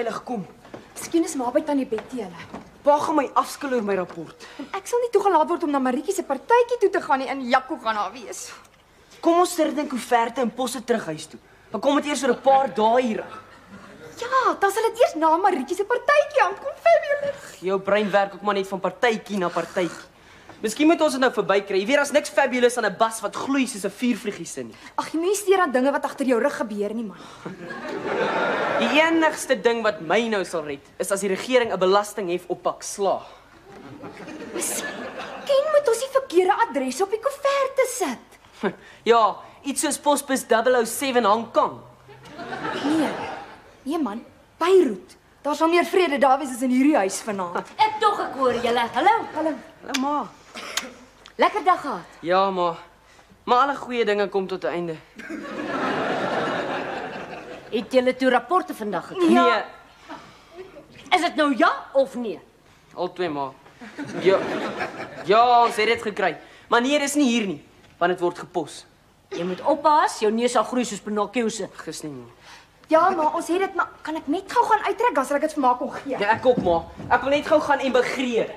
veilig kom. Miskien is maar by tannie Betty hulle. Pa gaan my afskil oor my rapport. En ek sal nie toegelaat word om na Maritjie se partytjie toe te gaan nie en Jaco gaan daar wees. Kom ons sit in koeverte en posse terug huis toe. Dan kom dit eers oor 'n paar dae hier. Ja, dan sal dit eers na Maritjie se partytjie aankom, fabulous. Jou brein werk ook maar net van partytjie na partytjie. Miskien moet ons dit nou verbykry. Jy weet as niks fabulous aan 'n bas wat gloei soos 'n vuurvliegies nie. Ag, jy moenie steur aan dinge wat agter jou rug gebeur nie, man. Die enigste ding wat my nou sal red, is as die regering 'n belasting hef op pak sla. Miskien moet ons die verkeerde adres op die koeverte sit. Ja, iets soos posbus 007 Hong Kong. Nee man, Beiroet. Daar sal meer vrede daar wees as in hierdie huis vanaand. Ek tog ek hoor julle. Hallo. Hallo ma. Lekker dag gehad. Ja ma. Maar alle goeie dinge kom tot 'n einde. Het julle toe rapporte vandag gekry? Nee, Is dit nou ja of nee? albei ma. Ja, ons het dit gekry. Maar nee, dis nie hier nie, want dit word gepos. Jy moet oppas, jou neus sal groei soos Pinocchio. Gis nie ma. Ja, maar ons het dit, maar kan ek net gou gaan uittrek dan sal ek dit vir ma kon gee. Ja, ek ook ma. Ek wil net gou gaan emigreer.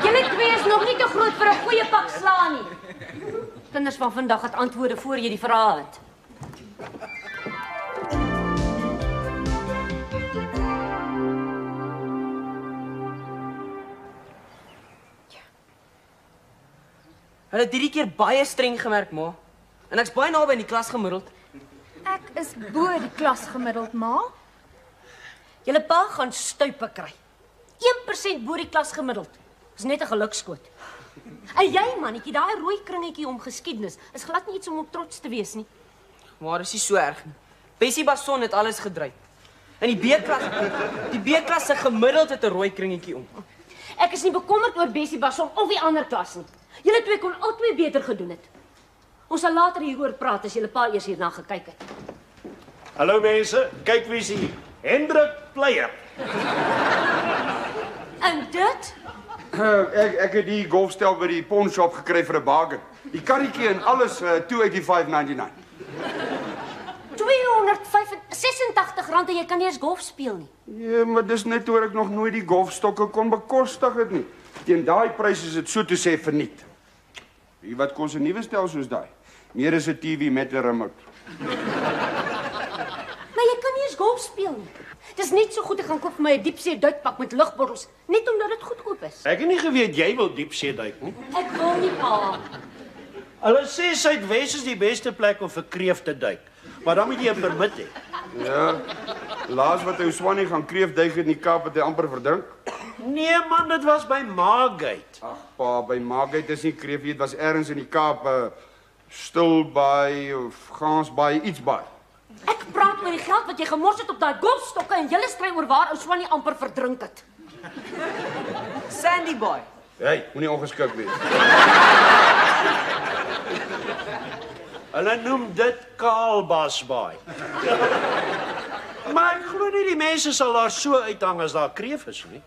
Julle twee is nog nie te groot vir 'n goeie pak sla nie. Kinders van vandag het antwoorde voor jy die vrae het. Hulle het hierdie keer baie streng gemerk, ma. En ek's baie naby in die klas gemiddeld. Ek is bo die klas gemiddeld, ma. Julle pa gaan stuipe kry. 1% bo die klas gemiddeld. Dis net 'n gelukskoot. En jy mannetjie, daai rooi kringetjie om geskiedenis is glad nie iets om op trots te wees nie. Maar dis nie so erg nie. Bessie Basson het alles gedryf. In die B-klas se gemiddeld het 'n rooi kringetjie om. Ek is nie bekommerd oor Bessie Basson of die ander klas nie. Julle twee kon albei beter gedoen het. Ons sal later hieroor praat as julle pa eers hierna gekyk het. Hallo mense, kyk wie's hier. Hendrik Player. En dit? Ek het die golfstel by die pawnshop gekry vir 'n bargain. Die karretjie en alles $285.99. R286 en jy kan nie eens golf speel nie. Ja, maar dis net hoor ek nog nooit die golfstokke kon bekostig het nie. Teen daai pryse is dit so te sê verniet. Wie wat kos 'n nuwe stel soos daai? Meer as 'n TV met 'n remote. Maar jy kan nie eens golf speel nie. Dis net so goed ek gaan koop vir my 'n diepsee duikpak met lugbottels, net omdat dit goedkoop is. Ek het nie geweet jy wil diepsee duik nie. Ek wil nie pa. Hulle sê Suidwes is die beste plek om vir kreef te duik. Maar dan moet jy 'n permit hê. Ja. Laas wat hy Swannie gaan kreef duik in die Kaap het hy amper verdrink. Nee man, dit was by Margate. Ag pa, by Margate is nie kreef nie, dit was ergens in die Kaap, Stilbaai of Gansbaai, iets baie. Ek praat oor die geld wat jy gemors het op daai golfstokke en julle stry oor waar ou Swannie amper verdrink het. Sandy boy. Hey, moenie ongeskik wees. Hulle noem dit Kaalbasbaai. Maar ek glo nie die mense sal daar so uithang as daar kreef is nie.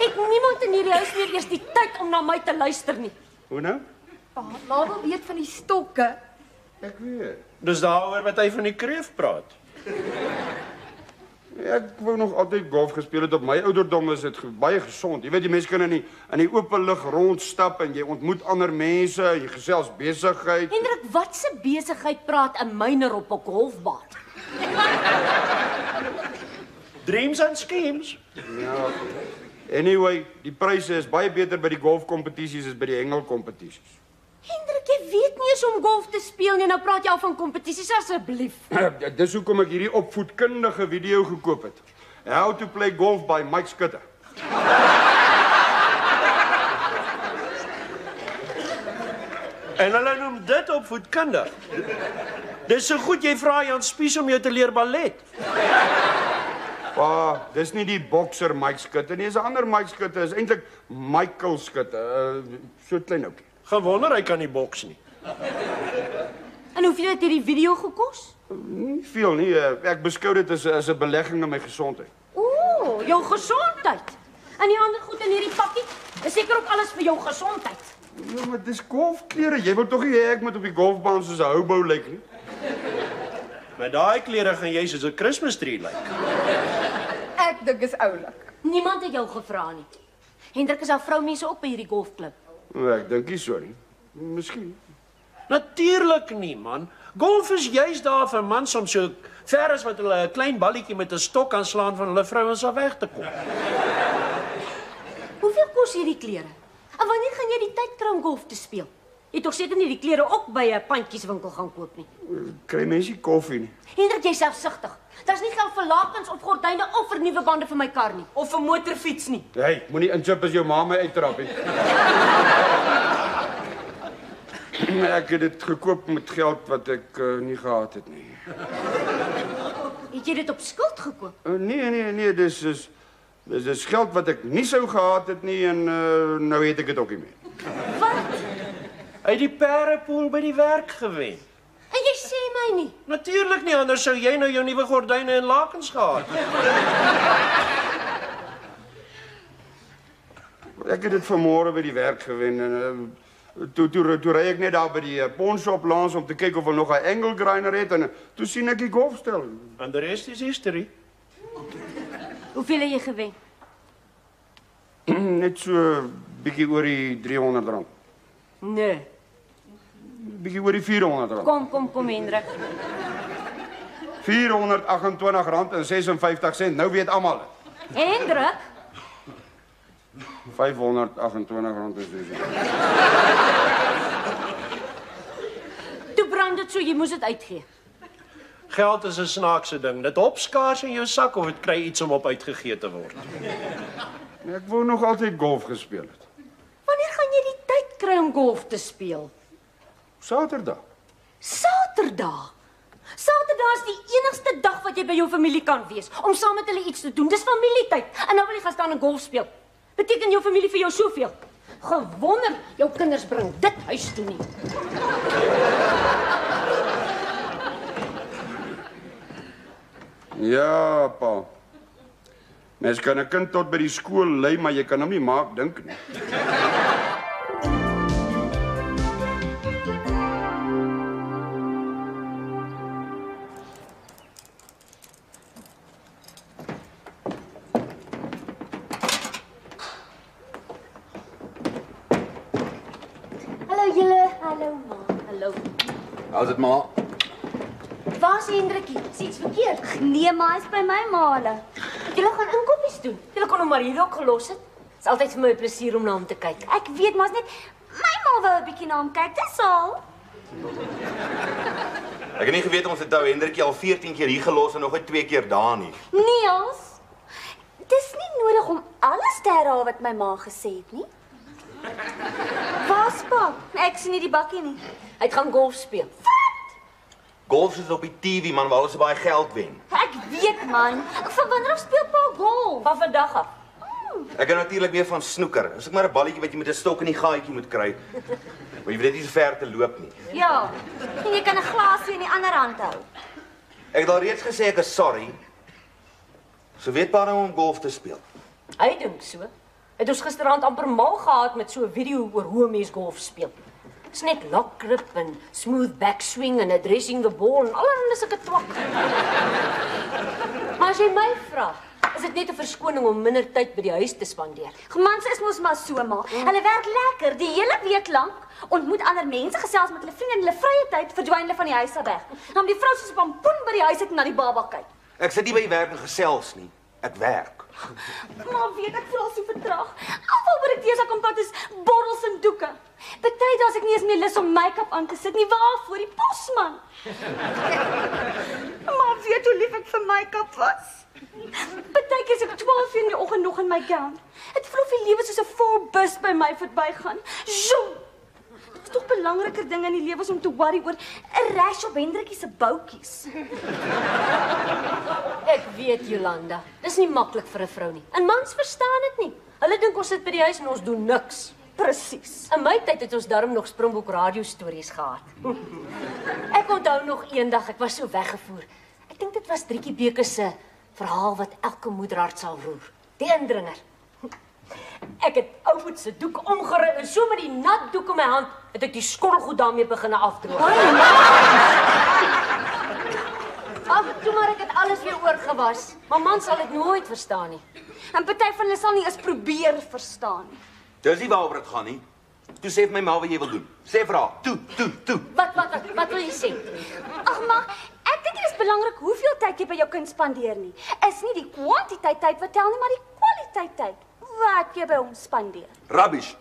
Het niemand in hierdie huis meer eers die tyd om na my te luister nie. Hoe nou? Pa, Label weet van die stokke. Ek weet. Dis daaroor wat hy van die kreef praat. Ek wou nog altyd golf gespeel het. Op my ouderdom is dit baie gesond. Jy weet, die mense kan in die oop lug rondstap en jy ontmoet ander mense, jy gesels besigheid. Hendrik, wat se besigheid praat 'n myner op 'n golfbaan? Dreams and schemes. Ja. Anyway, die pryse is baie beter by die golfkompetisies as by die hengelkompetisies. Hendrik, jy weet nie eens om golf te speel nie. Nou praat jy al van kompetisies asseblief. Dis hoekom ek hierdie opvoedkundige video gekoop het. How to play golf by Mike Skutte. En hulle noem dit opvoedkundig. Dis so goed jy vra Jan Spies om jou te leer ballet. Pa, dis nie die bokser Mike Skutte nie, dis 'n ander Mike Skutte, is eintlik Michael Skutte, so klein ouetjie. Gewonder hy kan nie boks nie. En hoeveel het hierdie video gekos? Nie veel nie, ek beskou dit as 'n belegging in my gesondheid. Ooh, jou gesondheid. En die ander goed in hierdie pakkie, is seker ook alles vir jou gesondheid. Ja, maar dis golfklere, jy wil tog nie hê ek moet op die golfbaan soos 'n houbou lyk nie? Met daai klere gaan jy soos 'n Christmas tree lyk. Ek dink is oulik. Niemand het jou gevra nie. Hendrik, is daar vroumense ook by hierdie golfklub? Ek dink nie so nie. Miskien. Natuurlik nie, man. Golf is juis daar vir mans om so ver as wat hulle 'n klein balletjie met 'n stok kan slaan van hulle vrouens af weg te kom. Hoeveel kos hierdie klere? En wanneer gaan jy die tyd kry om golf te speel? Jy het tog seker nie die klere ook by 'n pandjieswinkel gaan koop nie. Kry mense koffie nie. Hendrik, jy's selfsugtig. Daar's nie geld vir lakens of gordyne of vir nuwe bande vir my kar nie. Of 'n motorfiets nie. Hey, moenie inchip as jou ma my uittrap nie. Ek het dit gekoop met geld wat ek nie gehad het nie. Het jy dit op skuld gekoop? Nee, dis geld wat ek nie sou gehad het nie en nou het ek dit ook nie meer. Wat? Uit die perdepool by die werk gewen. En jy sê my nie. Natuurlik nie, anders sou jy nou jou nuwe gordyne en lakens gehad het. Ek het dit vanmôre by die werk gewen en toe ry ek net daar by die pawnshop langs om te kyk of hulle nog 'n angle grinder het en toe sien ek die golfstel. And the rest is history. Hoeveel het jy gewen? Net so bietjie oor die R300. Nee. Bietjie oor die R400. Kom Hendrik. R428.56. Nou weet almal dit. Hendrik? R528 is dit. Toe brand dit so, jy moes dit uitgee. Geld is 'n snaakse ding. Dit opskaars in jou sak of dit kry iets om op uitgegee te word. Ek wou nog altyd golf gespeel het. Wanneer gaan jy die tyd kry om golf te speel? Saterdag. Saterdag. Saterdag is die enigste dag wat jy by jou familie kan wees om saam met hulle iets te doen. Dis familietyd. En nou wil jy gaan staan en golf speel. Beteken jou familie vir jou soveel? Gewonder jou kinders bring dit huis toe nie. Ja, pa. Mens kan 'n kind tot by die skool lei, maar jy kan hom nie maak dink nie. Hallo julle. Hallo ma. Hallo. How's dit, ma? Waar's Hendrikie? Is iets verkeerd? Nee, maar is by my maale. Julle gaan inkopies doen. Julle kon hom maar hier ook gelos het. Dit is altyd vir my 'n plesier om na hom te kyk. Ek weet maar net my ma wou 'n bietjie na hom kyk, dis al. Ek het nie geweet ons het nou Hendrikie al 14 keer hier gelos en nog net 2 keer daar nie. Niels. Dis nie nodig om alles te herhaal wat my ma gesê het nie. Waar's pa? Ek sien nie die bakkie nie. Hy gaan golf speel. Golf is op die TV, man, waar hulle so baie geld wen. Ek weet man. Van wanneer af speel pa golf? Van vandag af. Ek is natuurlik meer van snoeker. As ek maar 'n balletjie wat jy met 'n stok in die gaatjie moet kry. Maar jy weet net nie so ver te loop nie. Ja. En jy kan 'n glasie in die ander hand hou. Ek het al reeds gesê ek is sorry. So weet pa nou om golf te speel. Hy dink so. Het ons gisteraand amper mal gehad met so 'n video oor hoe 'n mens golf speel. Dis net lock grip en smooth backswing en addressing the ball en allerlei sulke twak. Maar as jy my vra, is dit net 'n verskoning om minder tyd by die huis te spandeer. Mans is mos maar so maar. Hulle werk lekker die hele week lank, ontmoet ander mense, gesels met hulle vriende en hulle vrye tyd verdwyn hulle van die huis af weg. Dan die vrou soos 'n pampoen by die huis sit en na die baba kyk. Ek sit nie by die werk en gesels nie. Ek werk. Maar weet ek voel so vertraag. Alhoewel wat ek teesig kom pad is borrels en doeke. Party dae as ek nie eens meer lus om make-up aan te sit nie, waarvoor die posman. Maar weet hoe lief ek vir make-up was. Partykeer is ek 12 uur in die oggend nog in my gown. Dit voel of die lewe soos 'n vol bus by my verbygaan. Zoom. Dit is tog belangriker dinge in die lewe as om te worry oor 'n rash op Hendrikie se boutjies. Ek weet, Jolanda, dis nie maklik vir 'n vrou nie. En mans verstaan dit nie. Hulle dink ons sit by die huis en ons doen niks. Presies. In my tyd het ons darm nog Springbok radiostories gehad. Ek onthou nog eendag, ek was so weggevoer. Ek dink dit was Drietjie Beke se verhaal wat elke moederhart sal roer. Die indringer. Ek het oupoet se doek omgery en so met die nat doek in my hand het ek die skottelgoed daarmee begine afdroog. Ag, toe maar ek het alles weer oorgewas. Maar man sal dit nooit verstaan nie. En party van hulle sal nie eens probeer verstaan nie. Dis nie waaroor dit gaan nie. Toe sê vir my ma wat jy wil doen. Sê vir haar. Toe. Wat wil jy sê? Ag maar, ek dink dit is belangrik hoeveel tyd jy by jou kind spandeer nie. Is nie die kwantiteit tyd wat tel nie, maar die kwaliteit tyd wat jy by hom spandeer. Rubbish.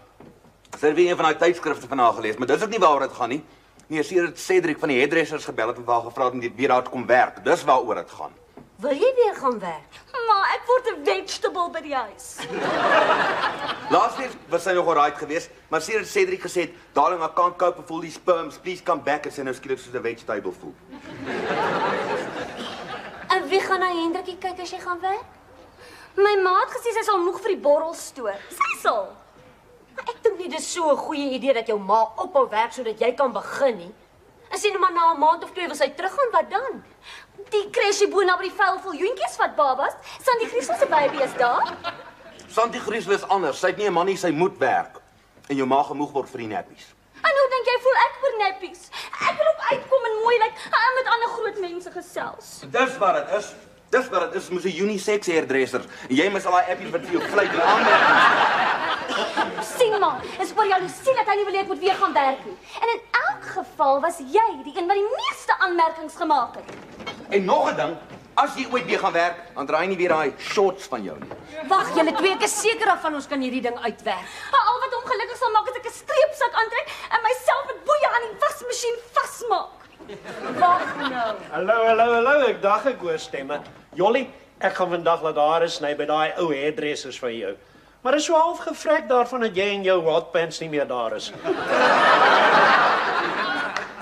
Sy het weer een van daai tydskrifte vanaand gelees, maar dis ook nie waaroor dit gaan nie. Nee, sedert Cedric van die hairdressers gebel het en vir haar gevra het om weer daar te kom werk. Dis waaroor dit gaan. Wil jy weer gaan werk? Maar ek word 'n vegetable by die huis. Laasweek was sy nog alright geweest, maar sedert Cedric gesê het, "Darling, I can't cope with all these sperms. Please come back," en sy nou skielik soos 'n vegetable voel. En wie gaan na Hendrikie kyk as jy gaan werk? My ma het gesê sy sal moeg vir die borrel stoor. Sy sal. Maar ek dink nie dis so 'n goeie idee dat jou ma ophou werk sodat jy kan begin nie. En sien maar na 'n maand of 2 wil sy teruggaan, wat dan? Die crashie bo naby die vuil vol joentjies wat babas. Sandy Griesel se baby is daar. Sandy Griesel is anders. Sy het nie 'n man nie, sy moet werk. En jou ma gemoeg word vir die nappies. En hoe dink jy voel ek oor nappies? Ek wil ook uitkom en mooi lyk en met ander groot mense gesels. Dis wat dit is. Dis wat dit is, mos 'n unisex hairdresser. En jy mis al daai appies wat vir jou vlei en aanmerk. Sien maar, is oor jaloesie dat hy nie wil hê ek moet weer gaan werk nie. En in elk geval was jy die een wat die meeste aanmerkings gemaak het. En nog 'n ding, as jy ooit weer gaan werk, dan draai nie weer daai shorts van jou nie. Wag, julle twee, ek is seker af van ons kan hierdie ding uitwerk. Maar al wat hom gelukkig sal maak is ek 'n streepsak aantrek en myself met boeie aan die wasmasjien vasmaak. Wag nou. Hallo, ek dag ek hoor stemme. Jolly, ek gaan vandag laat hare sny by daai ou hairdressers van jou. Maar is so half gevrek daarvan dat jy en jou hotpants nie meer daar is.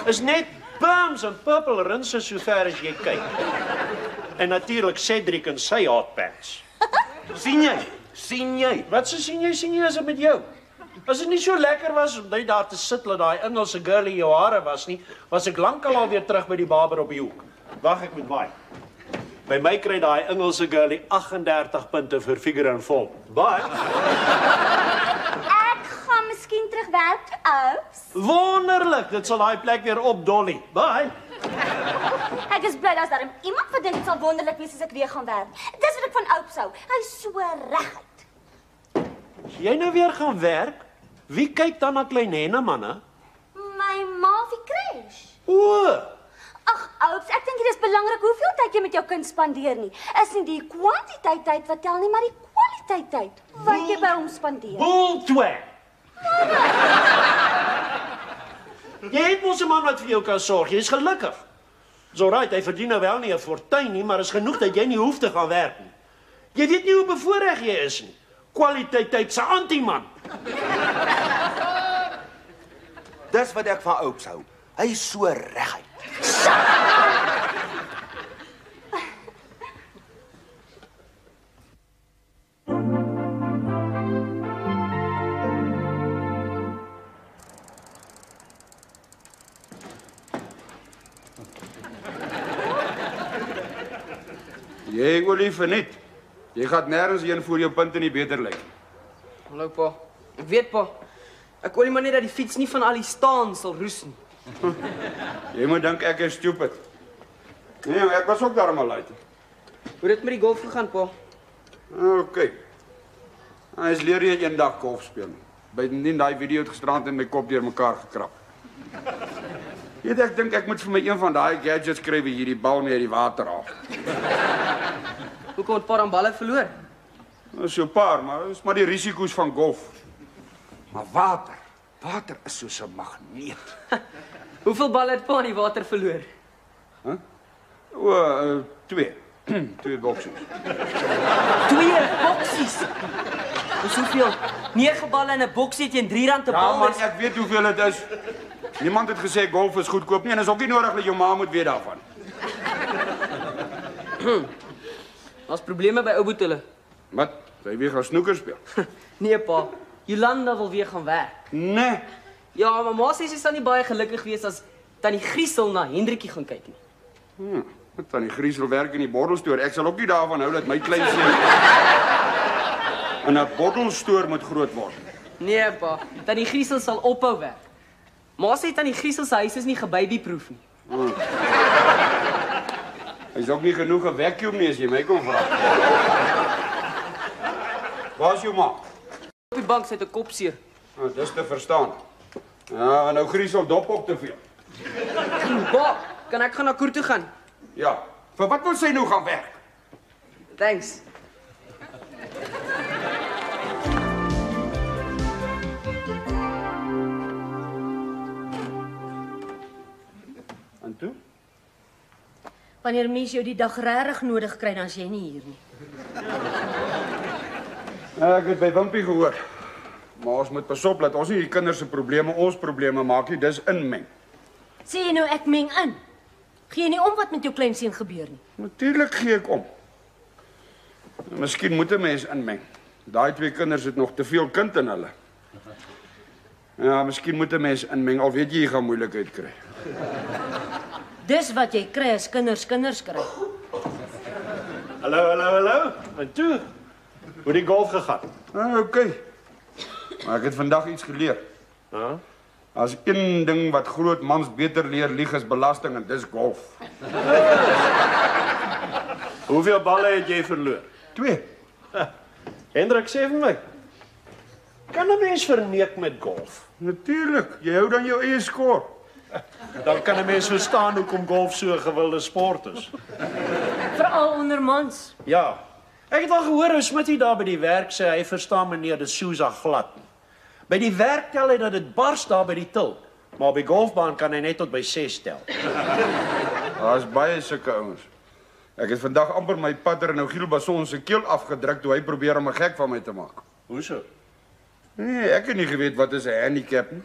Is net perms en purple rinse so ver as jy kyk. En natuurlik Cedric en sy hotpants. Sien jy? Wat sien jy is dit met jou? As dit nie so lekker was om jy daar te sit laat daai Engelse girlie jou hare was nie, was ek lankal al weer terug by die barber op die hoek. Wag, ek moet waai. By my kry daai Engelse girlie 38 punte vir figure and form. Baie. Ek gaan miskien terug werk, oups. Wonderlik, dit sal daai plek weer op Dolly. Baie. Ek is bly daar's daar iemand wat dink dit sal wonderlik wees as ek weer gaan werk. Dis wat ek van oups hou. Hy's so reguit. Jy nou weer gaan werk? Wie kyk dan na klein hennemanne? My ma wie crash. O, Ag, oups, ek dink dit is belangrik hoeveel tyd jy met jou kind spandeer nie. Is nie die kwantiteit tyd wat tel nie, maar die kwaliteit tyd wat jy by hom spandeer. bulltwang. Jy het mos 'n man wat vir jou kan sorg. Jy's gelukkig. Dis alright, hy verdien nou wel nie 'n fortuin nie, maar is genoeg dat jy nie hoef te gaan werk nie. Jy weet nie hoe bevoorreg jy is nie. Kwaliteit tyd se anti-man. Dis wat ek van oups hou. Hy is so reguit. Jy Olief niet. Jy gaan nergens heen voor jou punte nie beter lyk. Hallo pa. Ek weet pa. Ek wil nie maar net dat die fiets nie van al die staan sal roes nie. Jy moet dink ek is stupid. Nee, ek was ook daar maar luit. Hoe het dit met die golf gegaan pa? Okay. Hy is leer jy eendag golf speel. Bydien daai video het gisterand in my kop deur mekaar gekrap. Jy weet ek dink ek moet vir my een van daai gadgets kry wie hierdie bal nie uit die water haal. Hoekom het pa dan balle verloor? Dis so 'n paar, maar dis maar die risiko's van golf. Maar water is soos 'n magneet. Hoeveel balle het pa in die water verloor? O, 2. 2 boksies. 2 boksies. Dis hoeveel? 9 balle in 'n boksie teen R3 te Ja bal man, is. ek weet hoeveel dit is. Niemand het gesê golf is goedkoop nie en is ook nie nodig dat jou ma moet weet daarvan. Daar's probleme by ou Boetele. Wat? Sy weer gaan snoeker speel? Nee pa, Jolanda wil weer gaan werk. Nee. Ja, maar ma sê sy sal nie baie gelukkig wees as tannie Griesel na Hendrikie gaan kyk nie. Wat van die Griesel werk in die bordelstoer. Ek sal ook nie daarvan hou dat my klein seun in 'n bordelstoer moet groot word. Nee pa, tannie Griesel sal ophou werk. Ma sê tannie Griesel se huis is nie gebabyproof nie. Hy's ook nie genoeg 'n vacuum nie as jy my kom vra. Waar is jou ma? Op die bank sit 'n kop seer. Nou, dis te verstaan. Ja, nou griesel dop op te veel. Ba, kan ek gaan na koer toe gaan? Ja, vir wat wil sy nou gaan werk? Thanks. En toe? Wanneer mens jou die dag regtig nodig kry, dan is jy nie hier nie. Ek het by Wimpie gehoor. Maar ons moet pas op dat ons nie die kinders se probleme ons probleme maak nie, dis inmeng. Sê jy nou ek meng in? Gee jy nie om wat met jou kleinseun gebeur nie? Natuurlik gee ek om. Miskien moet 'n mens inmeng. Daai twee kinders het nog te veel kind in hulle. Ja, miskien moet 'n mens inmeng, al weet jy gaan moeilikheid kry. Dis wat jy kry as kinders kry. Hallo. En toe? Hoe die golf gegaan? Okay. Maar ek het vandag iets geleer. Ja? As een ding wat groot mans beter leer lieg is belasting en dis golf. Hoeveel balle het jy verloor? 2. Hendrik, sê vir my. Kan 'n mens verneek met golf? Natuurlik, jy hou dan jou eie skoor. Dan kan 'n mens verstaan hoekom golf so 'n gewilde sport is. Veral onder mans. Ja. Ek het al gehoor hoe Smitty daar by die werk sê hy verstaan meneer de Souza glad nie. By die werk tel hy dat dit bars daar by die til, maar op die golfbaan kan hy net tot by 6 tel. Daar's baie sulke ouens. Ek het vandag amper my patter en Giel Basson se keel afgedruk toe hy probeer om 'n gek van my te maak. Hoe so? Nee, ek het nie geweet wat is 'n handicap nie.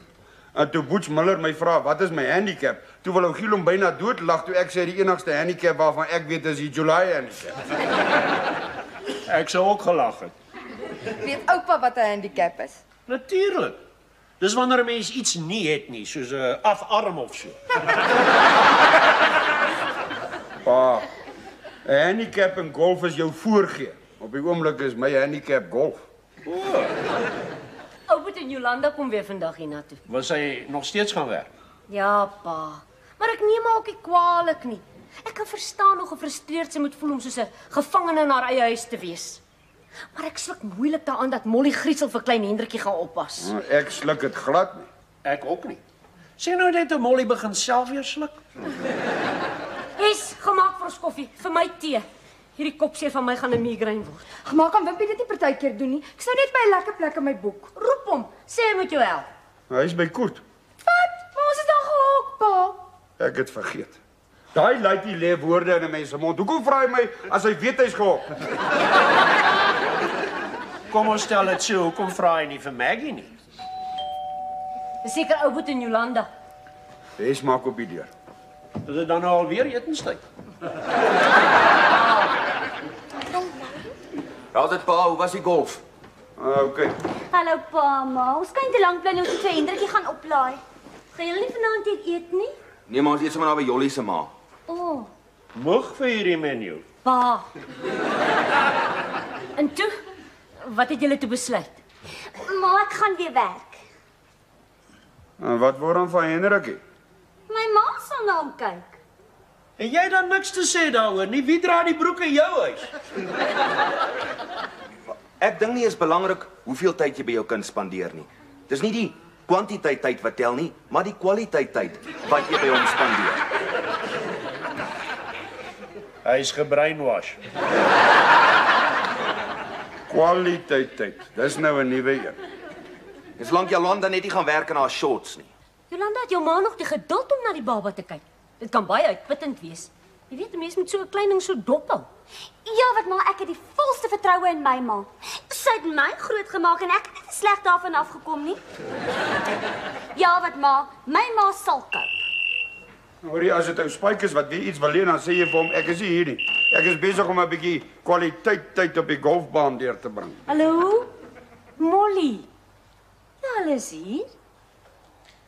En toe Butch Miller my vra, wat is my handicap? Toe wil ou Giel hom byna doodlag toe ek sê die enigste handicap waarvan ek weet is die July handicap. Ek sou ook gelag het. Weet oupa wat 'n handicap is? Natuurlik. Dis wanneer 'n mens iets nie het nie, soos 'n afarm of so. Pa, 'n handicap in golf is jou voorgee. Op die oomblik is my handicap golf. Oupa en Jolanda kom weer vandag hiernatoe. Was hy nog steeds gaan werk? Ja, pa. Maar ek neem haar ook nie kwaadlik nie. Ek kan verstaan hoe gefrustreerd sy moet voel om soos 'n gevangene in haar eie huis te wees. Maar ek sluk moeilik daaraan dat Molly Griesel vir klein Hendrikie gaan oppas. Ek sluk dit glad nie. Ek ook nie. Sê nou net hoe Molly begin self weer sluk. Is gemaak vir ons koffie, vir my tee. Hierdie kopseer van my gaan 'n migraine word. Gemaak kan Wimpie dit nie partykeer doen nie. Ek sou net by 'n lekker plek in my boek. Roep hom, sê hy moet jou help. Hy's by Koet. Wat? Maar ons is dan gehok, pa. Ek het vergeet. Daai laaitjie lê woorde in 'n mens se mond. Hoekom vra hy my as hy weet hy's gehok? Kom ons stel dit so, hoekom vra hy nie vir Maggie nie? Dis seker Oupa en Jolanda. Dis maak op die deur. Is dit dan nou alweer etenstyd? Raas dit pa, hoe was die golf? Okay. Hallo pa, ma. Ons kan nie te lank bly nie, ons moet vir Hendrikie gaan oplaai. Gaan julle nie vanaand hier eet nie? Nee, maar ons eet sommer daar by Jollie se ma. O, Moeg vir hierdie menu. Pa. En toe, wat het julle toe besluit? ma, ek gaan weer werk. En wat word dan van Henrikie? My ma sal na hom kyk. En jy dan niks te sê daaroor nie. Wie dra die broek in jou huis? Ek dink nie is belangrik hoeveel tyd jy by jou kind spandeer nie. Dis nie die kwantiteit tyd wat tel nie, maar die kwaliteit tyd wat jy by hom spandeer. Hy's gebrainwash. Kwaliteit tyd. Dis nou 'n nuwe een. Dis lank Jolanda net nie gaan werk in haar shorts nie. Jolanda het jou ma nog die geduld om na die baba te kyk. Dit kan baie uitputtend wees. Jy weet, 'n mens moet so 'n klein ding so dop hou. Ja, wat ma, ek het die volste vertroue in my ma. Sy het my grootgemaak en ek het nie sleg daarvan afgekom nie. Ja, wat ma, my ma sal koop. Hoorie, as dit ou Spike is wat weer iets wil leen, dan sê jy vir hom ek is nie hier nie. Ek is besig om 'n bietjie kwaliteit tyd op die golfbaan deur te bring. Hallo? Molly. Ja, hulle is hier.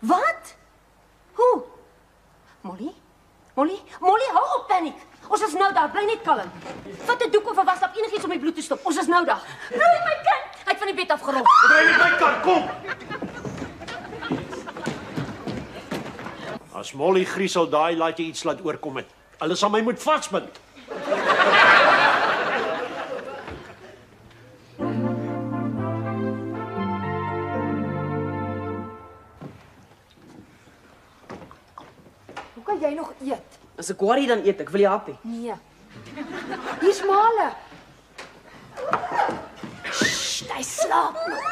Wat? Hoe? Molly? Molly, hou op paniek. Ons is nou daar, bly net kalm. Vat 'n doek of 'n waslap, enigiets om my bloed te stop. Ons is nou daar. Roei my kind. Hy het van die bed afgerol. Bly net my kant, kom. As Molly Griesel daai laat jy iets laat oorkom het. Hulle sal my moet vasbind. gaan jy nog eet? As ek worry dan eet ek. Wil jy happie? Nee. Hier's Male. Sst, hy slaap nog.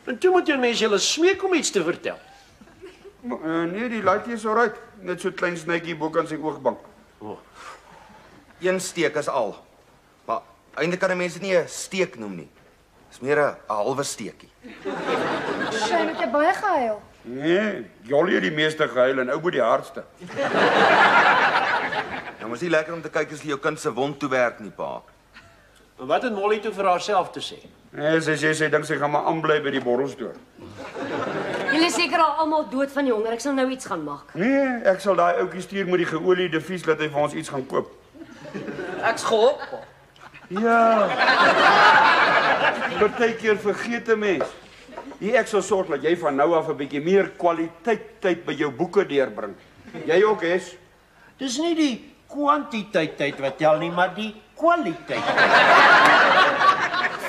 En toe moet jy mense julle smeek om iets te vertel. Nee, die laaitjie is alright. Net so klein snytjie bo kan sy oogbank. Een steek is al. Maar eintlik kan 'n mens dit nie 'n steek noem nie. Dis meer 'n halwe steekie. Shame, het jy baie gehuil? Nee, Jolly het die meeste gehuil en ou bo die hardste. Nou mos nie lekker om te kyk as jy jou kind se wond toe werk nie, pa. En wat het Molly toe vir haarself te sê? Nee, sy dink sy gaan maar aanbly by die borrelstoer. Julle is seker al almal dood van die honger. Ek sal nou iets gaan maak. Nee, ek sal daai ouetjie stuur met die geoliede vis laat hy vir ons iets gaan koop. Ek's gehok. Ja. Partykeer vergeet 'n mens. Ek sal sorg dat jy van nou af 'n bietjie meer kwaliteit tyd by jou boeke deurbring. Jy ook, Hes? Dis nie die kwantiteit tyd wat tel nie, maar die kwaliteit.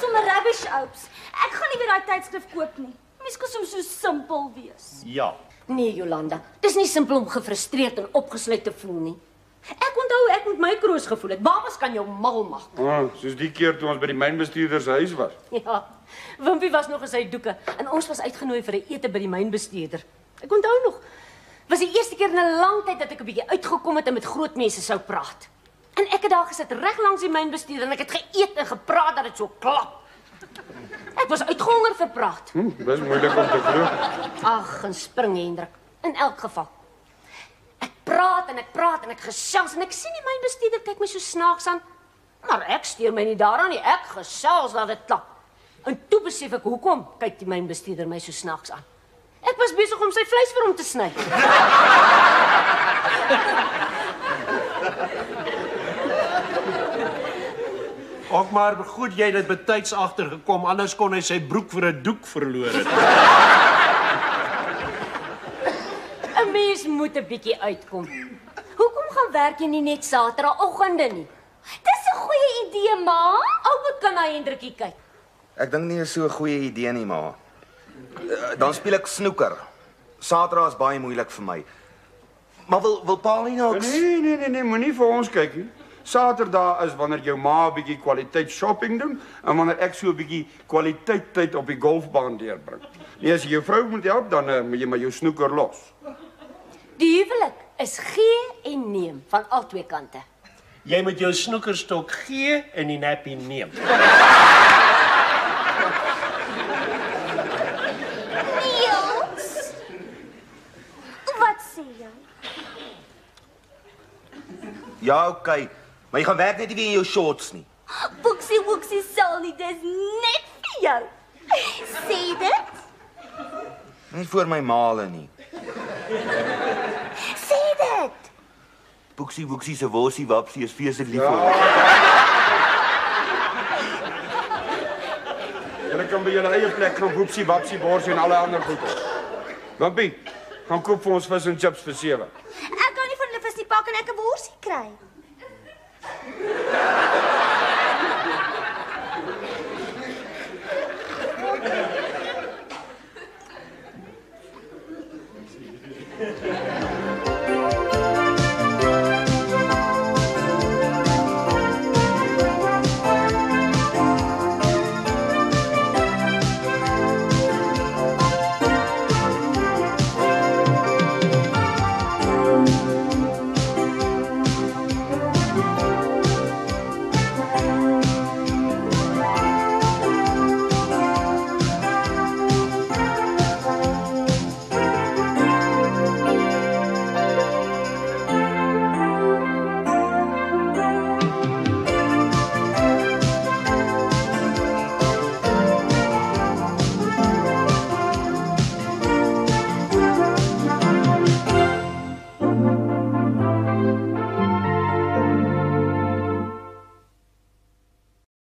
Sommer rubbish, oups. Ek gaan nie weer daai tydskrif koop nie. Mens kan soms so simpel wees. Ja. Nee, Jolanda, dis nie simpel om gefrustreerd en opgesluit te voel nie. Ek onthou ek met my kroos gevoel het. Babas kan jou mal maak. Soos die keer toe ons by die mynbestuurder se huis was. Ja, Wimpie was nog in sy doeke en ons was uitgenooi vir 'n ete by die mynbestuurder. Ek onthou nog, was die eerste keer in 'n lang tyd dat ek 'n bietjie uitgekom het en met groot mense sou praat. En ek het daar gesit reg langs die mynbestuurder en ek het geëet en gepraat dat dit so klap. Ek was uitgehonger vir praat. Dis moeilik om te glo. Ag, en spring Hendrik. In elk geval. Ek praat en ek gesels en ek sien die mynbestuurder kyk my so snaaks aan. Maar ek steur my nie daaraan nie. Ek gesels dat dit klap. En toe besef ek hoekom kyk die mynbestuurder my so snaaks aan. Ek was besig om sy vleis vir hom te sny. Ook maar goed jy dit betyds agtergekom, anders kon hy sy broek vir 'n doek verloor het. 'n Mens moet 'n bietjie uitkom. Hoekom gaan werk jy nie net Saterdagoggende nie? Dis 'n goeie idee, ma. Albert kan na Hendrikie kyk. Ek dink nie is so 'n goeie idee nie, ma. Dan speel ek snoeker. Saterdag is baie moeilik vir my. Maar wil pa nie nou... Nee, moenie vir ons kyk nie. Saterdag is wanneer jou ma 'n bietjie kwaliteit shopping doen en wanneer ek so 'n bietjie kwaliteit tyd op die golfbaan deurbring. Nee, as jy jou vrou moet help, dan moet jy maar jou snoeker los. Die huwelik is gee en neem van albei kante. Jy moet jou snoekerstok gee en die nappie neem. Niels. Wat sê jy? Ja, oké. Maar jy gaan werk net nie weer in jou shorts nie. Boeksie sal nie, dis net vir jou. Sê dit? Nie voor my maale nie. Sê dit. Boeksie se worsie wapsie is feeslik lief vir my. Julle kan by julle eie plek gaan woepsie, wapsie, borsie en alle ander goede. Wimpie, gaan koop vir ons vis en chips vir 7. Ek kan nie van hulle vis nie pak en ek 'n worsie kry. Ja.